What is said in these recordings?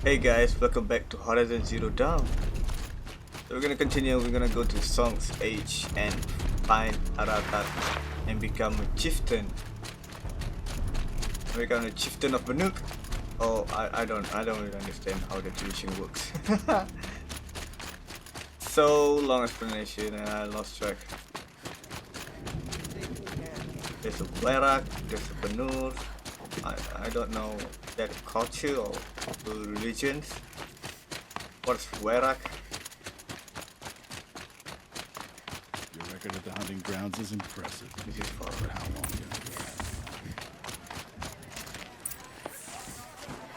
Hey guys, welcome back to Horizon Zero Dawn. So we're gonna continue, we're gonna go to Song's Age and find Aratat and become a chieftain. Become a chieftain of Banuk. Oh, I don't really understand how the tradition works. So long explanation and I lost track. There's a Werak, there's a Banur. I don't know that culture or religions. What's Werak? Your record at the hunting grounds is impressive. This is for But how long can it last?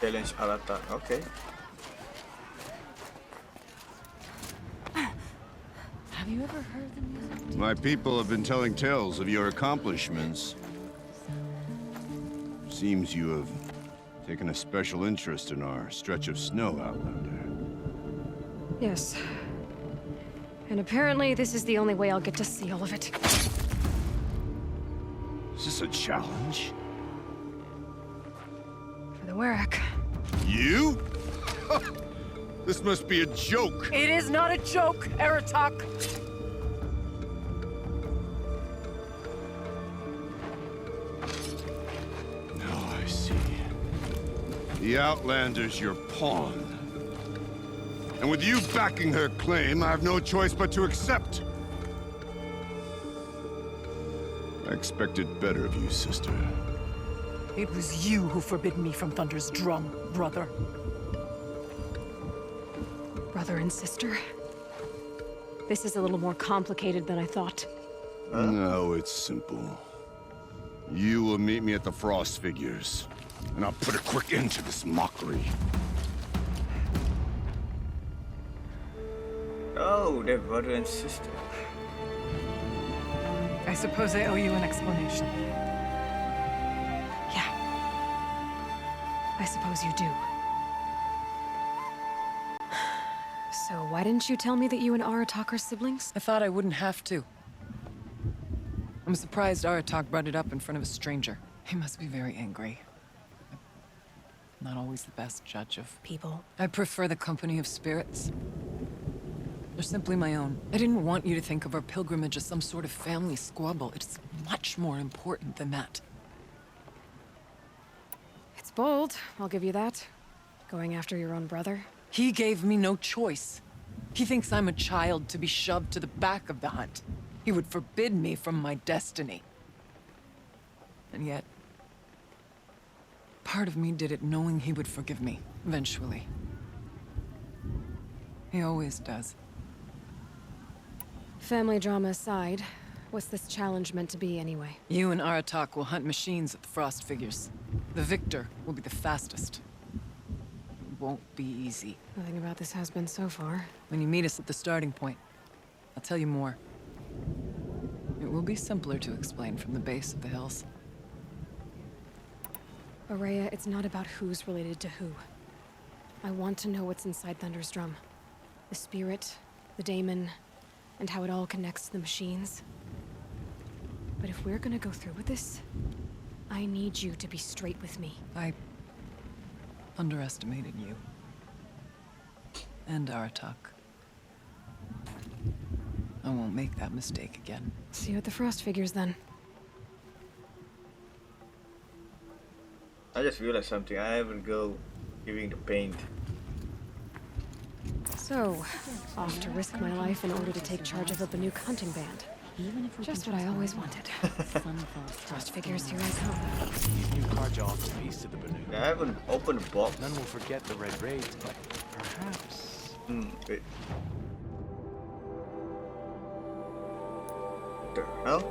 challenge Arata. Okay. Have you ever heard the music? My people have been telling tales of your accomplishments. Seems you have taken a special interest in our stretch of snow, Outlander. Yes. And apparently this is the only way I'll get to see all of it. Is this a challenge? For the Werak. You? This must be a joke. It is not a joke, Aratak! Now I see. The Outlander's your pawn. And with you backing her claim, I have no choice but to accept. I expected better of you, sister. It was you who forbid me from Thunder's drum, brother. Brother and sister? This is a little more complicated than I thought. No, it's simple. You will meet me at the Frost Figures, and I'll put a quick end to this mockery. Oh, they're brother and sister. I suppose I owe you an explanation. Yeah. I suppose you do. So why didn't you tell me that you and Aratak are siblings? I thought I wouldn't have to. I'm surprised Aratak brought it up in front of a stranger. He must be very angry. I'm not always the best judge of People. I prefer the company of spirits. They're simply my own. I didn't want you to think of our pilgrimage as some sort of family squabble. It's much more important than that. It's bold, I'll give you that. Going after your own brother. He gave me no choice. He thinks I'm a child to be shoved to the back of the hunt. He would forbid me from my destiny. And yet, part of me did it knowing he would forgive me, eventually. He always does. Family drama aside, what's this challenge meant to be anyway? You and Aratak will hunt machines at the Frost Figures. The victor will be the fastest. It won't be easy. Nothing about this has been so far. When you meet us at the starting point, I'll tell you more. It will be simpler to explain from the base of the hills. Araya, it's not about who's related to who. I want to know what's inside Thunder's drum. The spirit, the daemon, and how it all connects to the machines. But if we're gonna go through with this, I need you to be straight with me. I underestimated you. And Aratak. I won't make that mistake again. See you at the Frost Figures then. I just realized something. I haven't go giving the paint. So, off to risk my life in order to take charge of a Banuk hunting band. Just what I always wanted. Frost Figures, here I come. These new Carjals a piece to the Banuk. I haven't opened the box. None will forget the Red Raids, but perhaps... Wait. The hell?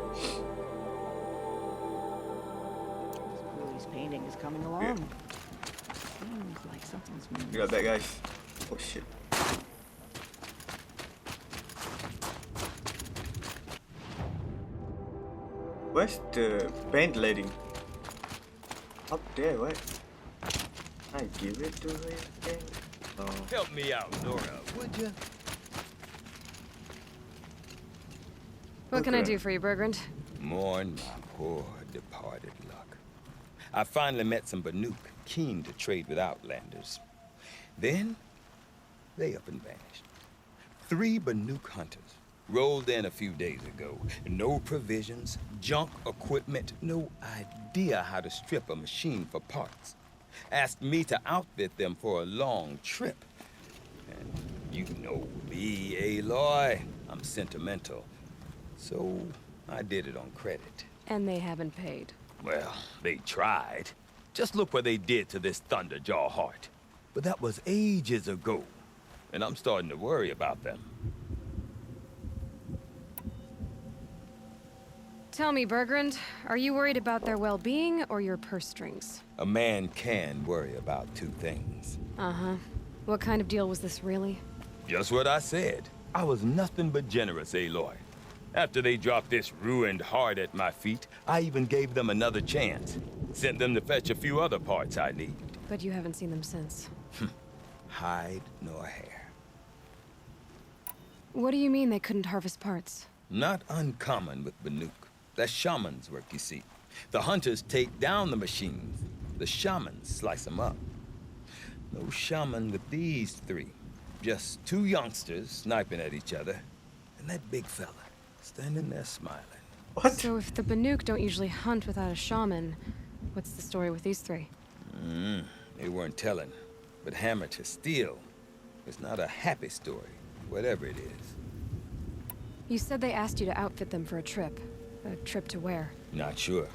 Willie's painting is coming along. Seems like something's moving. You got that, guys? Oh shit. Where's the paint lady? Up there, what? I give it to her again? Oh. Help me out, Nora, would you? What can I do for you, Bergrand? Mourn my poor departed luck. I finally met some Banuk, keen to trade with Outlanders. Then, they up and vanished. 3 Banuk hunters rolled in a few days ago. No provisions, junk equipment, no idea how to strip a machine for parts. Asked me to outfit them for a long trip. And you know me, Aloy. I'm sentimental. So I did it on credit. And they haven't paid. Well, they tried. Just look what they did to this Thunderjaw heart. But that was ages ago. And I'm starting to worry about them. Tell me, Bergrand, are you worried about their well-being or your purse strings? A man can worry about 2 things. Uh-huh. What kind of deal was this, really? Just what I said. I was nothing but generous, Aloy. After they dropped this ruined heart at my feet, I even gave them another chance. Sent them to fetch a few other parts I need. But you haven't seen them since. Hide nor hair. What do you mean they couldn't harvest parts? Not uncommon with Banuk. That's shaman's work, you see. The hunters take down the machines. The shamans slice them up. No shaman with these 3. Just 2 youngsters sniping at each other. And that big fella standing there smiling. What? So if the Banuk don't usually hunt without a shaman, what's the story with these 3? They weren't telling. But hammer to steel. It's not a happy story, whatever it is. You said they asked you to outfit them for a trip. A trip to where? Not sure.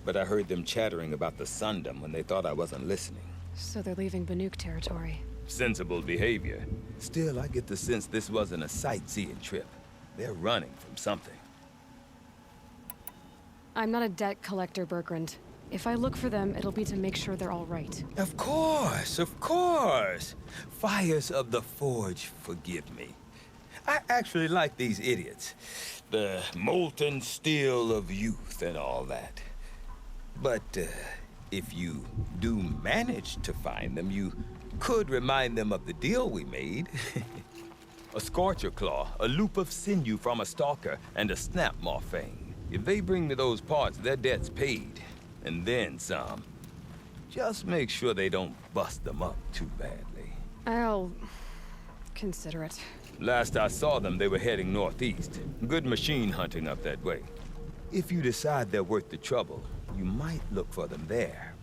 But I heard them chattering about the Sundom when they thought I wasn't listening. So they're leaving Banuk territory. Sensible behavior. Still, I get the sense this wasn't a sightseeing trip. They're running from something. I'm not a debt collector, Bergrand. If I look for them, it'll be to make sure they're all right. Of course, of course. Fires of the Forge, forgive me. I actually like these idiots. The molten steel of youth and all that. But if you do manage to find them, you could remind them of the deal we made. A scorcher claw, a loop of sinew from a stalker, and a snap maw fang. If they bring me those parts, their debt's paid. And then some. Just make sure they don't bust them up too badly. I'll consider it. Last I saw them, they were heading northeast. Good machine hunting up that way. If you decide they're worth the trouble, you might look for them there.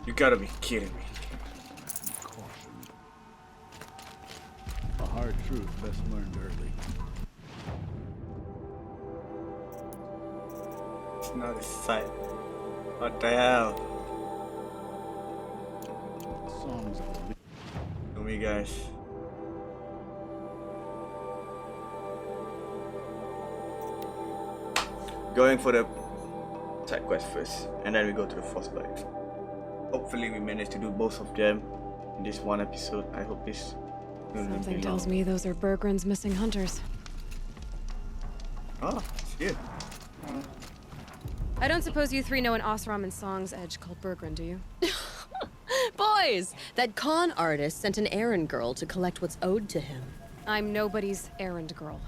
You gotta be kidding me. A hard truth best learned early. It's not a sight. What the hell? Songs of the Show me, guys. Going for the side quest first, and then we go to the frostbite. Hopefully, we manage to do both of them in this one episode. I hope this will not be Something long. tells me those are Bergrand's missing hunters. Oh, it's good. I don't suppose you 3 know an Osram and Song's edge called Bergrand, do you? Boys, that con artist sent an errand girl to collect what's owed to him. I'm nobody's errand girl.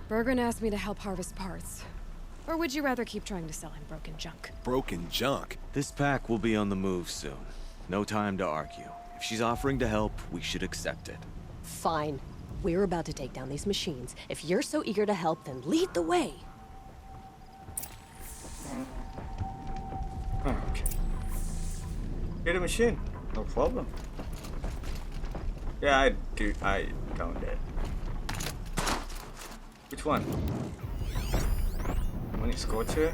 Bergrand asked me to help harvest parts. Or would you rather keep trying to sell him broken junk? Broken junk? This pack will be on the move soon. No time to argue. If she's offering to help, we should accept it. Fine. We're about to take down these machines. If you're so eager to help, then lead the way. Okay. Get a machine. No problem. Yeah, I found that. Which one? When it's Scorcher?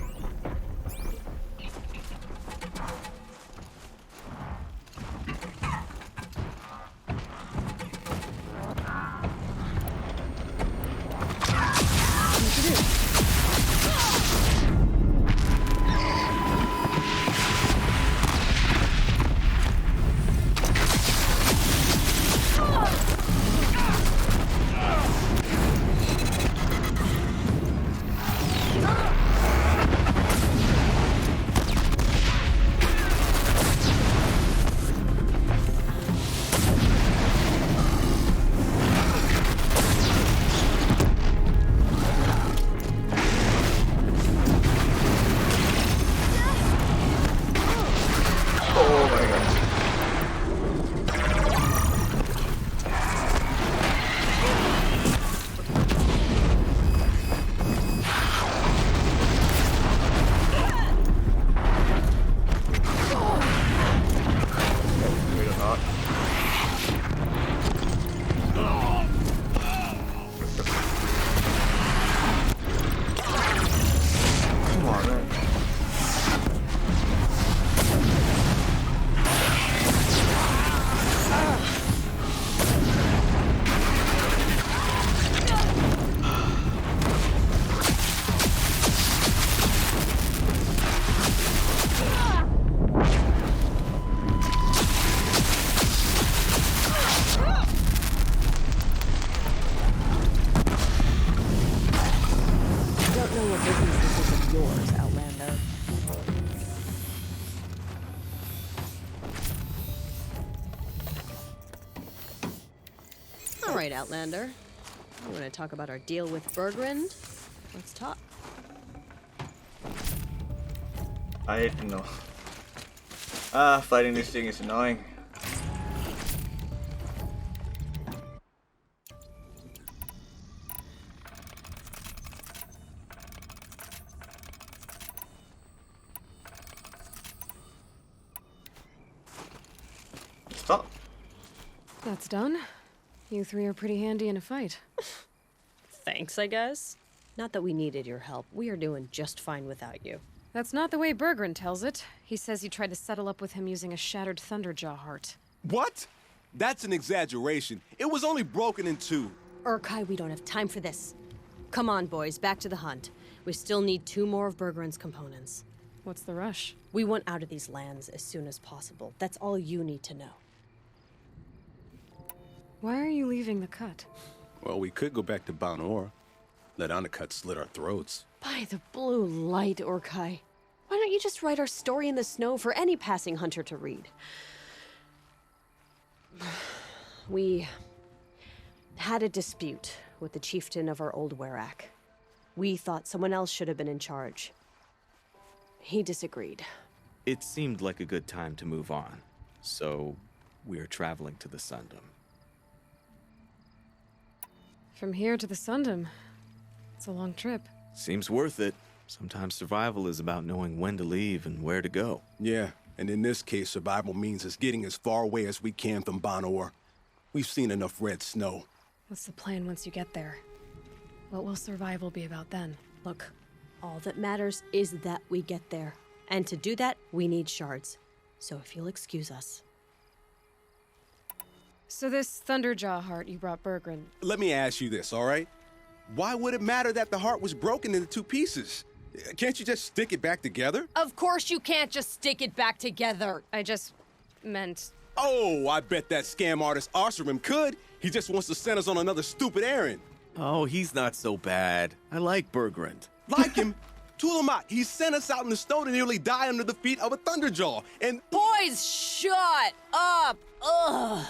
right, Outlander. You want to talk about our deal with Bergrand? Let's talk. I don't know. Fighting this thing is annoying. Stop. That's done. You three are pretty handy in a fight. Thanks, I guess. Not that we needed your help. We are doing just fine without you. That's not the way Bergrand tells it. He says you tried to settle up with him using a shattered Thunderjaw heart. What? That's an exaggeration. It was only broken in two. Urkai, we don't have time for this. Come on, boys, back to the hunt. We still need 2 more of Bergrand's components. What's the rush? We want out of these lands as soon as possible. That's all you need to know. Why are you leaving the cut? Well, we could go back to Banor. Let Undercut slit our throats. By the blue light, Urkai. Why don't you just write our story in the snow for any passing hunter to read? We had a dispute with the chieftain of our old Werak. We thought someone else should have been in charge. He disagreed. It seemed like a good time to move on, so we're traveling to the Sundom. From here to the Sundom. It's a long trip. Seems worth it. Sometimes survival is about knowing when to leave and where to go. Yeah, and in this case, survival means us getting as far away as we can from Banor. We've seen enough red snow. What's the plan once you get there? What will survival be about then? Look, all that matters is that we get there. And to do that, we need shards. So if you'll excuse us. So this Thunderjaw heart you brought Bergrand. Let me ask you this, all right? Why would it matter that the heart was broken into 2 pieces? Can't you just stick it back together? Of course you can't just stick it back together. I just meant... Oh, I bet that scam artist Arsarim could. He just wants to send us on another stupid errand. Oh, he's not so bad. I like Bergrand. Like him? Tulamat, he sent us out in the snow to nearly die under the feet of a Thunderjaw, and... Boys, shut up! Ugh!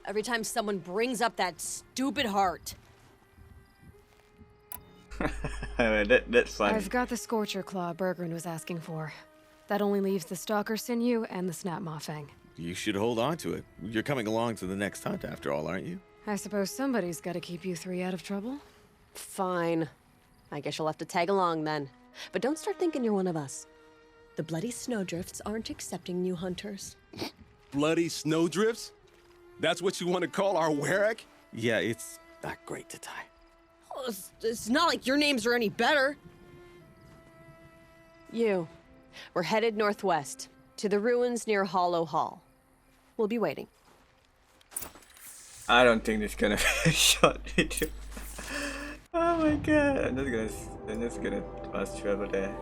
Every time someone brings up that stupid heart. That's funny. I've got the Scorcher Claw Bergrand was asking for. That only leaves the Stalker Sinew and the Snap Maw Fang. You should hold on to it. You're coming along to the next hunt after all, aren't you? I suppose somebody's got to keep you 3 out of trouble. Fine. I guess you'll have to tag along then. But don't start thinking you're one of us. The Bloody Snowdrifts aren't accepting new hunters. Bloody snowdrifts? That's what you want to call our Werak? Yeah, it's not great to tie. Oh, it's not like your names are any better. We're headed northwest, to the ruins near Hollow Hall. We'll be waiting. I don't think this gonna be a short video. Oh my god, I'm just gonna fast travel there.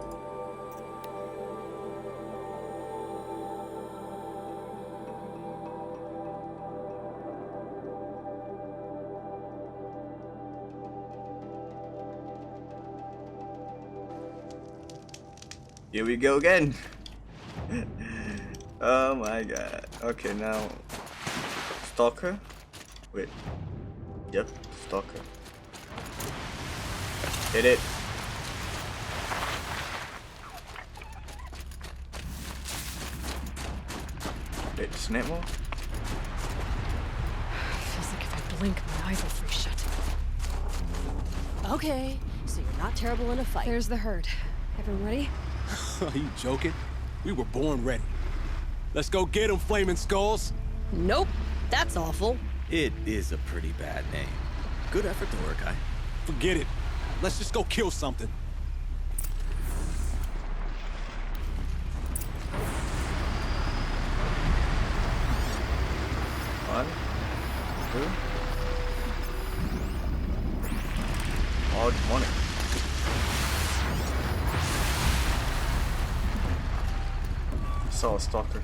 Here we go again. Oh my god. Okay, now Stalker. Wait. Yep, Stalker. Hit it. Wait, Snap Maw? Feels like if I blink, my eyes will freeze shut. Okay, so you're not terrible in a fight. There's the herd. Everyone ready? Are you joking? We were born ready. Let's go get them, Flaming Skulls. Nope, that's awful. It is a pretty bad name. Good effort to work, Forget it. Let's just go kill something. One, two. Oh, good morning. Saw a stalker.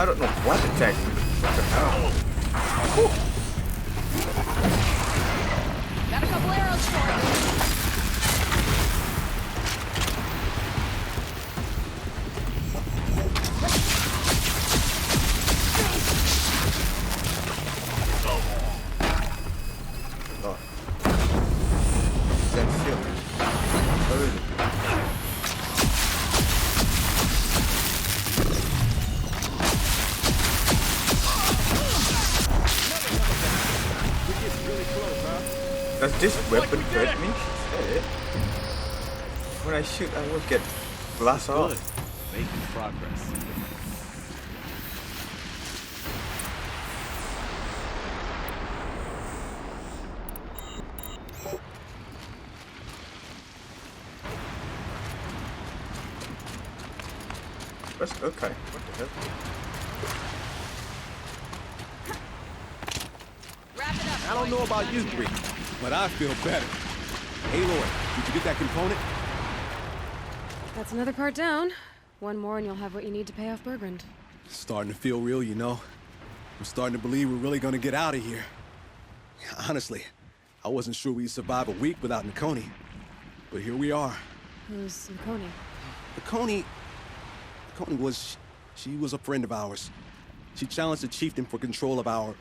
I don't know what attacked me. What the hell? Got a couple arrows for you. Lord. Stand still. Where is it? Does this weapon hurt me? Shit. When I shoot, I will get blast Good. off. Making progress. Okay. What the hell? I don't know about you three, but I feel better. Hey, Lloyd, did you get that component? That's another part down. One more and you'll have what you need to pay off Bergrand. Starting to feel real, you know. I'm starting to believe we're really gonna get out of here. Honestly, I wasn't sure we'd survive a week without Nakoni. But here we are. Who's Nakoni? Nakoni was... she was a friend of ours. She challenged the chieftain for control of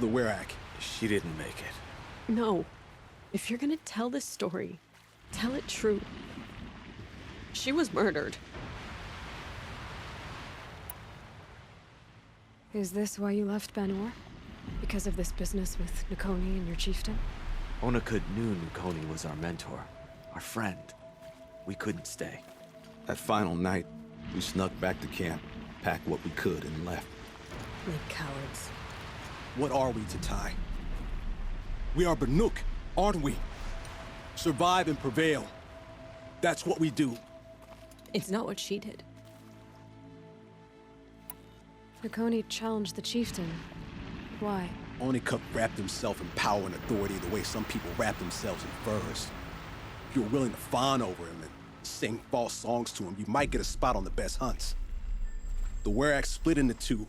the Werak. She didn't make it. No. If you're gonna tell this story, tell it true. She was murdered. Is this why you left Banor? Because of this business with Nakoni and your chieftain? Onakut knew Nakoni was our mentor, our friend. We couldn't stay. That final night, we snuck back to camp, packed what we could, and left. Like cowards. What are we to Ty? We are Banuk, aren't we? Survive and prevail. That's what we do. It's not what she did. Nakoni challenged the chieftain. Why? Onikup wrapped himself in power and authority the way some people wrap themselves in furs. If you're willing to fawn over him and sing false songs to him, you might get a spot on the best hunts. The Werak split into two.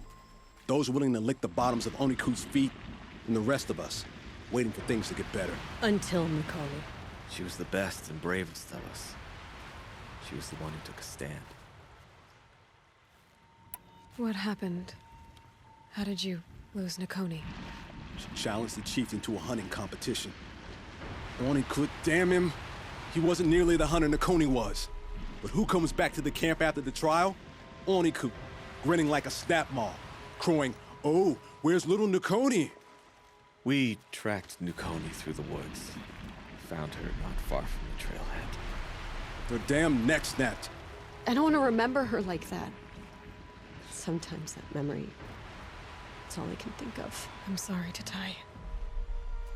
Those willing to lick the bottoms of Onikut's feet, and the rest of us, waiting for things to get better. Until Nakoni. She was the best and bravest of us. She was the one who took a stand. What happened? How did you lose Nakoni? She challenged the chieftain to a hunting competition. Onikut, damn him, he wasn't nearly the hunter Nakoni was. But who comes back to the camp after the trial? Onikut, grinning like a snap maw, crowing, "Oh, where's little Nakoni?" We tracked Nakoni through the woods. Found her not far from the trailhead. Her damn neck snapped. I don't want to remember her like that. Sometimes that memory, it's all I can think of. I'm sorry, Tatai.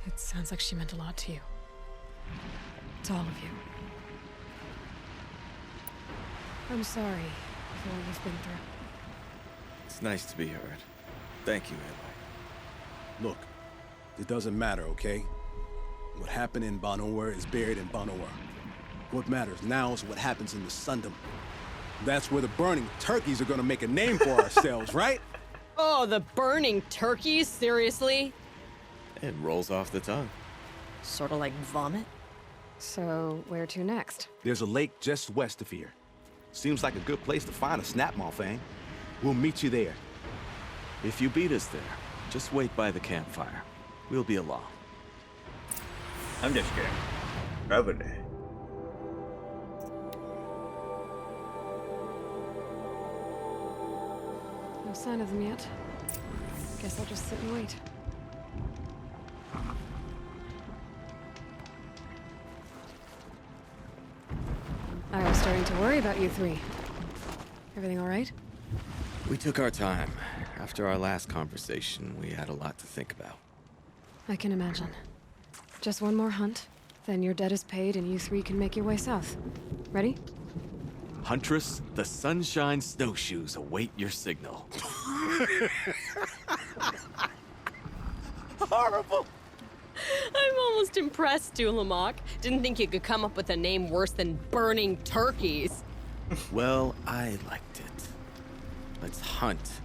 It sounds like she meant a lot to you. To all of you. I'm sorry for what you've been through. It's nice to be heard. Thank you, Aloy. Look, it doesn't matter, okay? What happened in Banor is buried in Banor. What matters now is what happens in the Sundom. That's where the burning turkeys are gonna make a name for ourselves, right? Oh, the burning turkeys? Seriously? It rolls off the tongue. Sort of like vomit? So, where to next? There's a lake just west of here. Seems like a good place to find a snapmaw fang. We'll meet you there. If you beat us there, just wait by the campfire. We'll be along. I'm just kidding. Over there. No sign of them yet. Guess I'll just sit and wait. I was starting to worry about you three. Everything all right? We took our time. After our last conversation, we had a lot to think about. I can imagine. Just one more hunt, then your debt is paid and you three can make your way south. Ready? Huntress, the Sunshine Snowshoes await your signal. Horrible! I'm almost impressed, Dulamok. Didn't think you could come up with a name worse than burning turkeys. Well, I liked it. Let's hunt.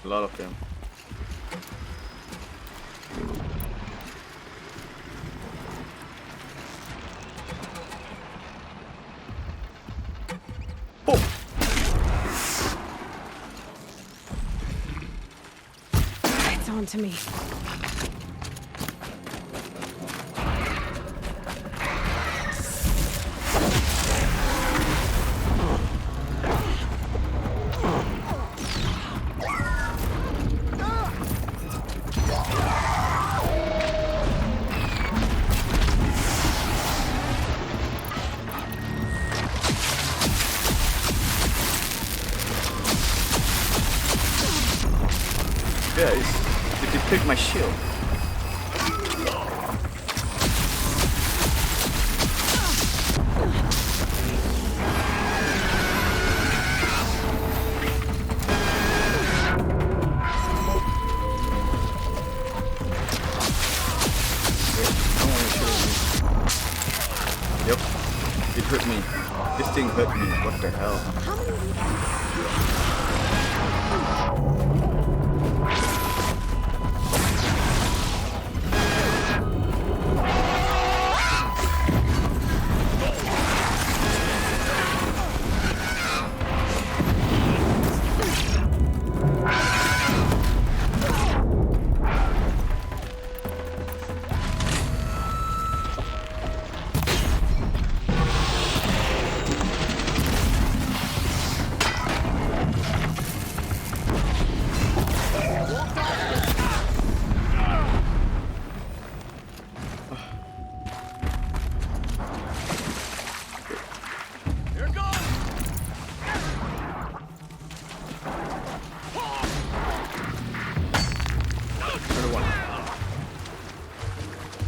A lot of them. It's on to me. Yeah, it depict my shield. Yep, it hurt me. This thing hurt me. What the hell?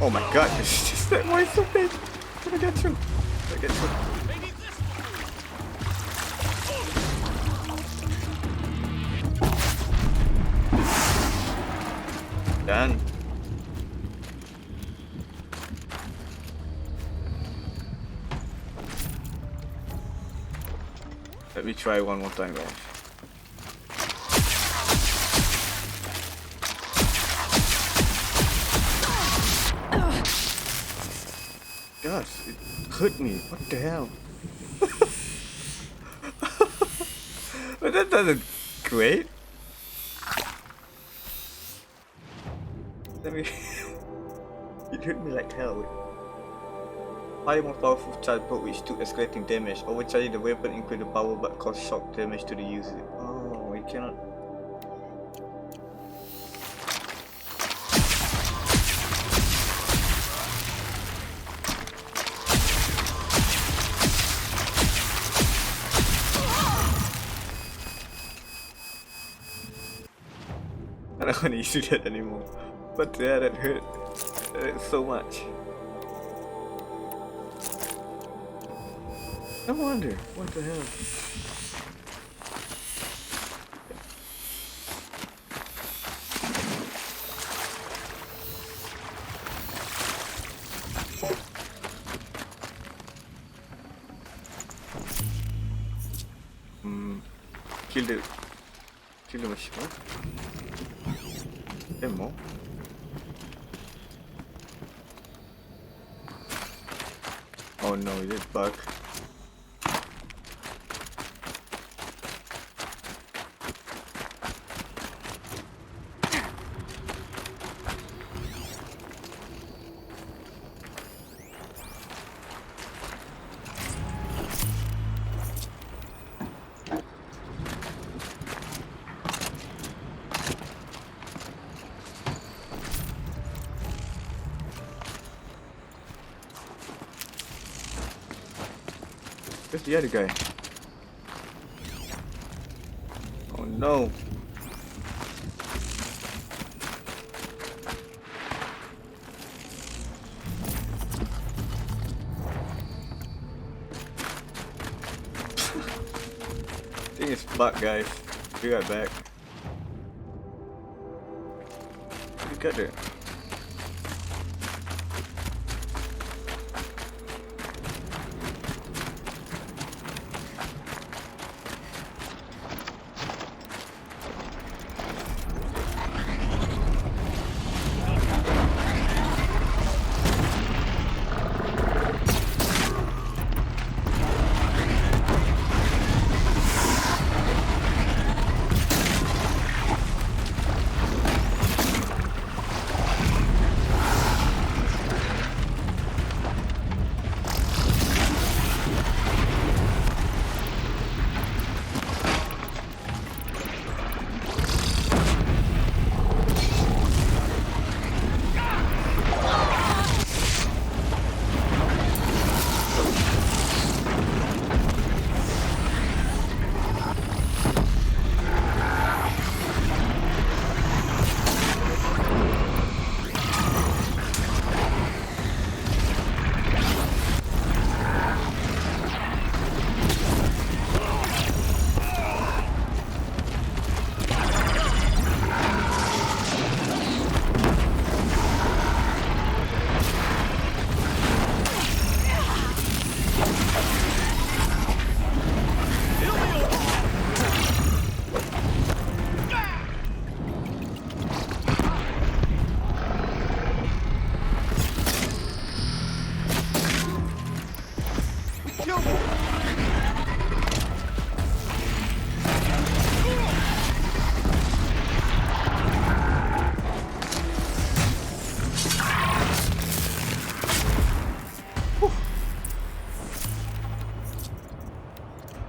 Oh my god, it's just that way so big. Can I get through? Can I get through? Done. Let me try one more time, guys. Gosh, it hurt me. What the hell? But that doesn't great. Let me. It hurt me like hell. Fire more powerful charge bolt which took escalating damage. Overcharging the weapon increased the power but caused shock damage to the user. Oh, we cannot. I don't want to use that anymore. But yeah, that hurt. That hurt so much. I wonder, what the hell? Kill the machine. What? Ammo? Oh no, it did bug. Where's the other guy? Oh no. I think it's bugged, guys. Be right back. Where'd he get there?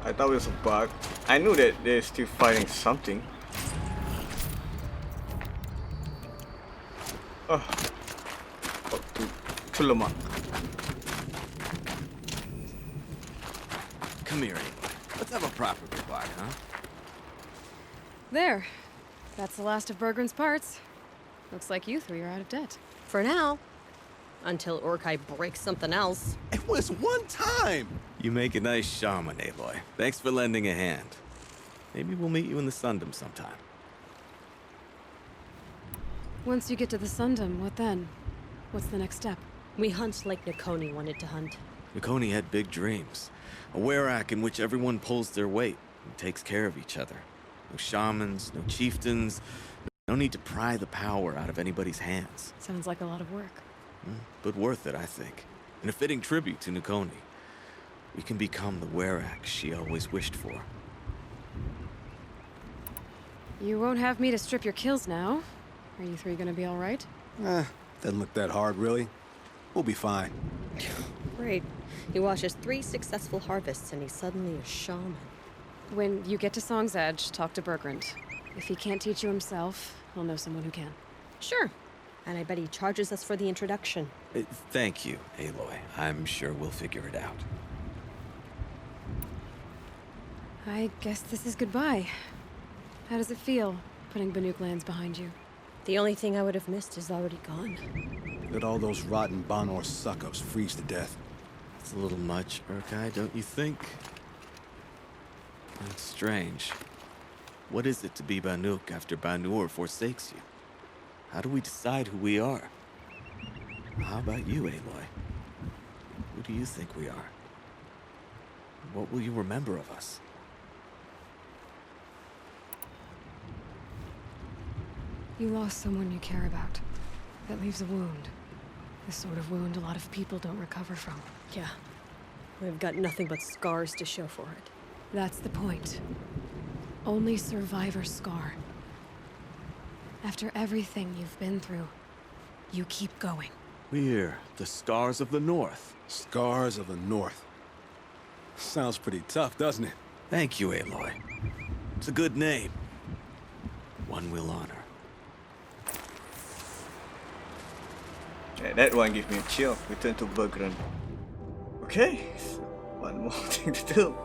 I thought it was a bug. I knew that they're still fighting something. Oh, to Lamont. Come here, Aloy. Let's have a proper goodbye, huh? There. That's the last of Bergren's parts. Looks like you three are out of debt. For now. Until Urkai breaks something else. It was one time! You make a nice shaman, Aloy. Thanks for lending a hand. Maybe we'll meet you in the Sundom sometime. Once you get to the Sundom, what then? What's the next step? We hunt like Nakoni wanted to hunt. Nakoni had big dreams. A werak in which everyone pulls their weight and takes care of each other. No shamans, no chieftains, no need to pry the power out of anybody's hands. Sounds like a lot of work. But worth it, I think. And a fitting tribute to Nakoni. We can become the werak she always wished for. You won't have me to strip your kills now. Are you three gonna be all right? Doesn't look that hard, really. We'll be fine. Great. He watches 3 successful harvests and he's suddenly a shaman. When you get to Song's Edge, talk to Bergrand. If he can't teach you himself, he'll know someone who can. Sure. And I bet he charges us for the introduction. Thank you, Aloy. I'm sure we'll figure it out. I guess this is goodbye. How does it feel, putting Banuk lands behind you? The only thing I would have missed is already gone. Let all those rotten Banor suck-ups freeze to death. It's a little much, Urkai, don't you think? It's strange. What is it to be Banuk after Banur forsakes you? How do we decide who we are? How about you, Aloy? Who do you think we are? What will you remember of us? You lost someone you care about. That leaves a wound. The sort of wound a lot of people don't recover from. Yeah. We've got nothing but scars to show for it. That's the point. Only survivor's scar. After everything you've been through, you keep going. We're the Scars of the North. Scars of the North. Sounds pretty tough, doesn't it? Thank you, Aloy. It's a good name. One we'll honor. Yeah, that one gives me a chill. Return to Bergrand. Okay, one more thing to do.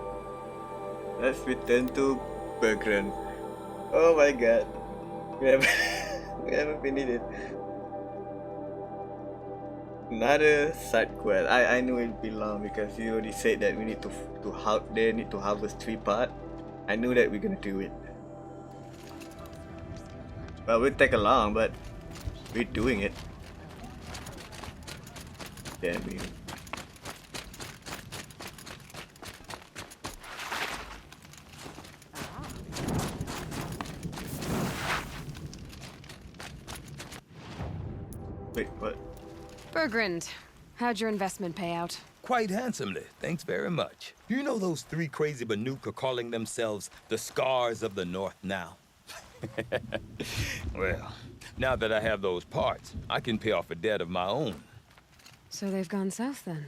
Let's return to Bergrand. Oh my god. We haven't finished it. Another side quest. I knew it'd be long because you already said that we need to harvest 3 parts. I knew that we're gonna do it. Well, it will take a long, but We're doing it. Damn you. Wait, what? Bergrand, how'd your investment pay out? Quite handsomely, thanks very much. You know those three crazy Banuk are calling themselves the Scars of the North now? Well, now that I have those parts, I can pay off a debt of my own. So they've gone south then?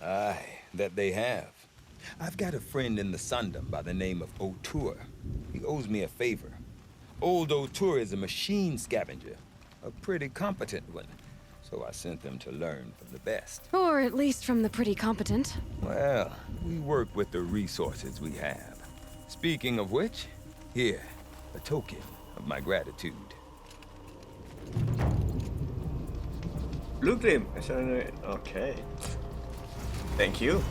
Aye, that they have. I've got a friend in the Sundom by the name of O'Toole. He owes me a favor. Old O'Toole is a machine scavenger, a pretty competent one. So I sent them to learn from the best. Or at least from the pretty competent. Well, we work with the resources we have. Speaking of which, here, a token of my gratitude. Blue Glim. Okay. Thank you.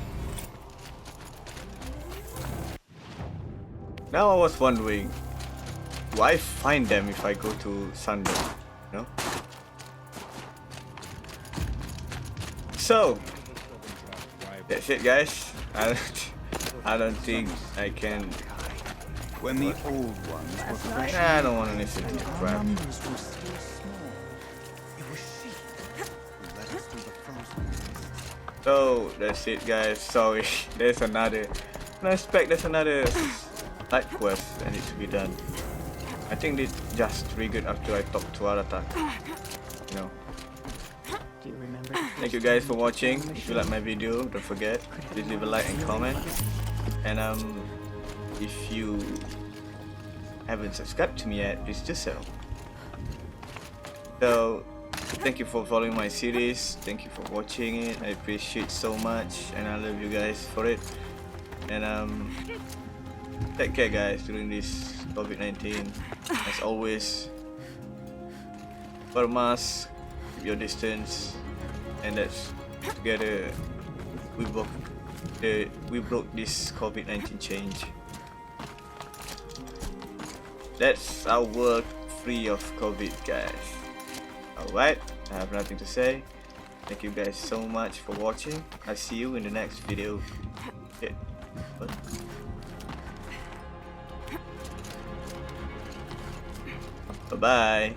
Now I was wondering, do I find them if I go to Sunday? No? So, that's it guys. I don't think I can... When the old ones were fresh, Nah, I don't want to listen to your our crap. numbers were still small. It was she who led us through the first. So, that's it guys. Sorry, there's another... I expect there's another side quest that needs to be done. I think this just triggered after I talked to Arata. You know. Do you remember? Thank you guys for watching. If you like my video, don't forget, please leave a like and comment. And if you haven't subscribed to me yet, please do so. So, thank you for following my series. Thank you for watching it. I appreciate so much, and I love you guys for it. And take care, guys, during this COVID-19. As always, wear a mask, keep your distance, and let's together we broke this COVID-19 change. That's our world free of COVID, guys. Alright, I have nothing to say. Thank you guys so much for watching. I'll see you in the next video. Yeah. What? Bye bye.